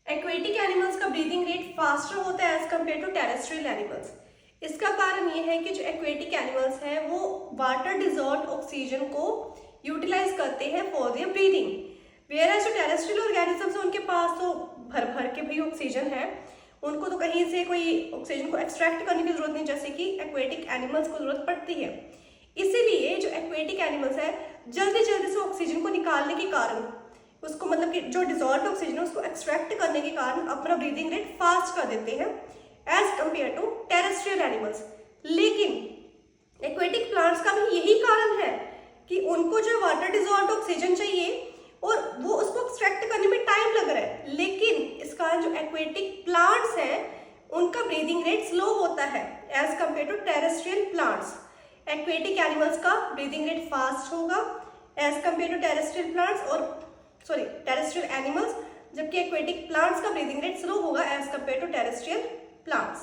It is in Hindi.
एक्वेटिक एनिमल्स का ब्रीदिंग रेट फास्टर होता है as compare to terrestrial animals. इसका कारण ये है कि जो एक्वेटिक एनिमल्स हैं वो वाटर डिजॉल्व्ड ऑक्सीजन को यूटिलाइज करते हैं फॉर देयर ब्रीदिंग, वेयर जो टेरेस्ट्रियल ऑर्गेनिजम्स हैं उनके पास तो भर भर के भी ऑक्सीजन है, उनको तो कहीं से कोई ऑक्सीजन को एक्सट्रैक्ट करने की जरूरत नहीं, जैसे कि एक्वेटिक एनिमल्स को जरूरत पड़ती है। इसीलिए जो एक्वेटिक एनिमल्स है जल्दी जल्दी से ऑक्सीजन को निकालने के कारण, उसको मतलब कि जो डिजॉल्व ऑक्सीजन है उसको एक्सट्रैक्ट करने के कारण अपना ब्रीदिंग रेट फास्ट कर देते हैं as compare to terrestrial animals. लेकिन एक्वेटिक प्लांट्स का भी यही कारण है कि उनको जो वाटर डिजॉल्व ऑक्सीजन चाहिए और वो उसको एक्सट्रैक्ट करने में टाइम लग रहा है, लेकिन इसका जो एक्वेटिक प्लांट्स हैं उनका ब्रीदिंग रेट स्लो होता है as compare to terrestrial plants. Aquatic animals का ब्रीदिंग रेट फास्ट होगा as compare to terrestrial plants और टेरेस्ट्रियल एनिमल्स, जबकि एक्वेटिक प्लांट्स का ब्रीदिंग रेट स्लो होगा as compare to terrestrial plants.